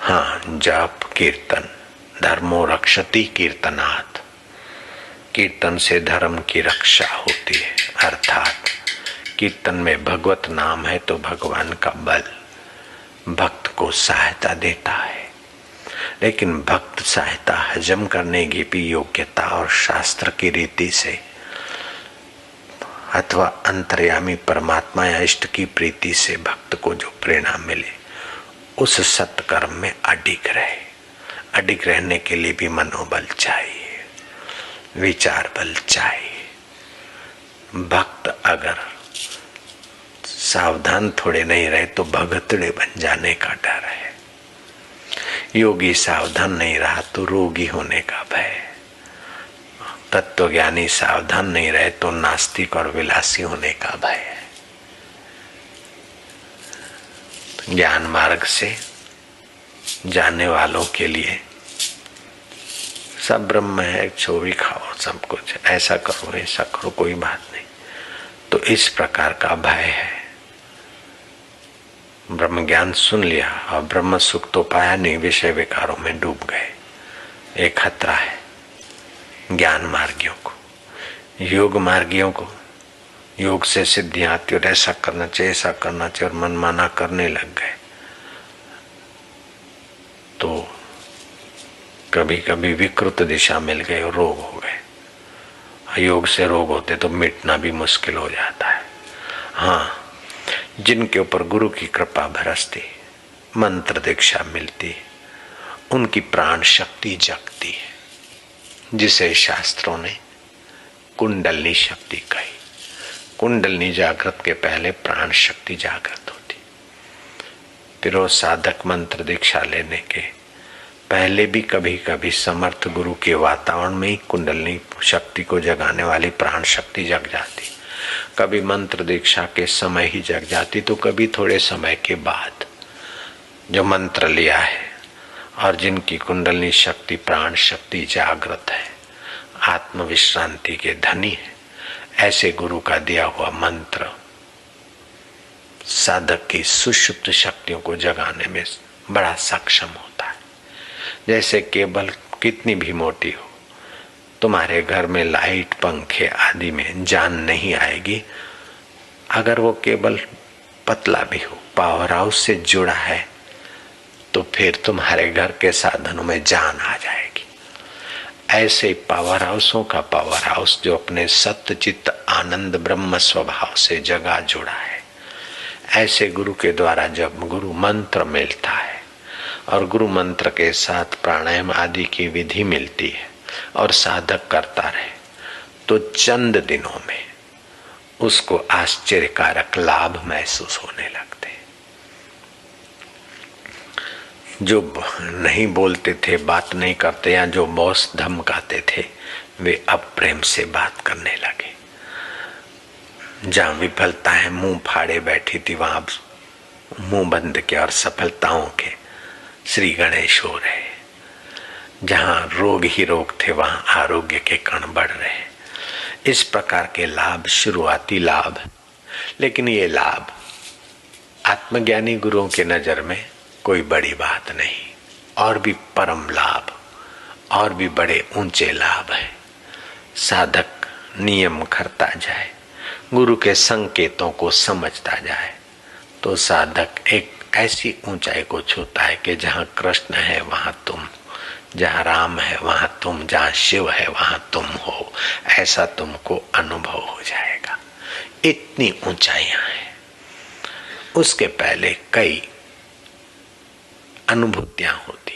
हाँ, जाप कीर्तन धर्मो रक्षति कीर्तनात्, कीर्तन से धर्म की रक्षा होती है। अर्थात कीर्तन में भगवत नाम है तो भगवान का बल भक्त को सहायता देता है। लेकिन भक्त सहायता हजम करने की भी योग्यता और शास्त्र की रीति से अथवा अंतर्यामी परमात्मा या इष्ट की प्रीति से भक्त को जो प्रेरणा मिले उस सत्कर्म में अडिग रहे। अडिग रहने के लिए भी मनोबल चाहिए, विचार बल चाहिए। भक्त अगर सावधान थोड़े नहीं रहे तो भगतड़े बन जाने का डर है। योगी सावधान नहीं रहा तो रोगी होने का भय। तत्वज्ञानी सावधान नहीं रहे तो नास्तिक और विलासी होने का भय है। ज्ञान मार्ग से जाने वालों के लिए सब ब्रह्म है, जो भी खाओ सब कुछ, ऐसा करो ऐसा करो, कोई बात नहीं। तो इस प्रकार का भय है। ब्रह्म ज्ञान सुन लिया और ब्रह्म सुख तो पाया नहीं, विषय विकारों में डूब गए। एक खतरा है ज्ञान मार्गियों को। योग मार्गियों को योग से सिद्धियां आती और ऐसा करना चाहिए ऐसा करना चाहिए और मनमाना करने लग गए तो कभी कभी विकृत दिशा मिल गई और रोग हो गए। योग से रोग होते तो मिटना भी मुश्किल हो जाता है। हाँ, जिनके ऊपर गुरु की कृपा बरसती, मंत्र दीक्षा मिलती, उनकी प्राण शक्ति जगती है, जिसे शास्त्रों ने कुंडलनी शक्ति कही। कुंडलनी जागृत के पहले प्राण शक्ति जागृत होती। फिर वो साधक मंत्र दीक्षा लेने के पहले भी कभी कभी समर्थ गुरु के वातावरण में ही कुंडलनी शक्ति को जगाने वाली प्राण शक्ति जग जाती। कभी मंत्र दीक्षा के समय ही जग जाती तो कभी थोड़े समय के बाद। जो मंत्र लिया है और जिनकी कुंडलनी शक्ति प्राण शक्ति जागृत है, आत्म विश्रांति के धनी है, ऐसे गुरु का दिया हुआ मंत्र साधक की सुषुप्त शक्तियों को जगाने में बड़ा सक्षम होता है। जैसे केबल कितनी भी मोटी हो, तुम्हारे घर में लाइट पंखे आदि में जान नहीं आएगी अगर वो केबल पतला भी हो, पावर हाउस से जुड़ा है तो फिर तुम्हारे घर के साधनों में जान आ जाएगी। ऐसे पावर हाउसों का पावर हाउस जो अपने सत्य चित्त आनंद ब्रह्म स्वभाव से जगा जुड़ा है, ऐसे गुरु के द्वारा जब गुरु मंत्र मिलता है और गुरु मंत्र के साथ प्राणायाम आदि की विधि मिलती है और साधक करता रहे तो चंद दिनों में उसको आश्चर्यकारक लाभ महसूस होने लगते। जो नहीं बोलते थे, बात नहीं करते या जो बॉस धमकाते थे, वे अब प्रेम से बात करने लगे। जहां विफलता है मुंह फाड़े बैठी थी वहां मुंह बंद किया और सफलताओं के श्री गणेश हो रहे। जहां रोग ही रोग थे वहां आरोग्य के कण बढ़ रहे। इस प्रकार के लाभ शुरुआती लाभ, लेकिन ये लाभ आत्मज्ञानी गुरुओं के नजर में कोई बड़ी बात नहीं। और भी परम लाभ और भी बड़े ऊंचे लाभ है। साधक नियम करता जाए, गुरु के संकेतों को समझता जाए तो साधक एक ऐसी ऊंचाई को छूता है कि जहां कृष्ण है वहां तुम, जहां राम है वहां तुम, जहां शिव है वहां तुम हो, ऐसा तुमको अनुभव हो जाएगा। इतनी ऊंचाइयां हैं। उसके पहले कई अनुभूतियां होती।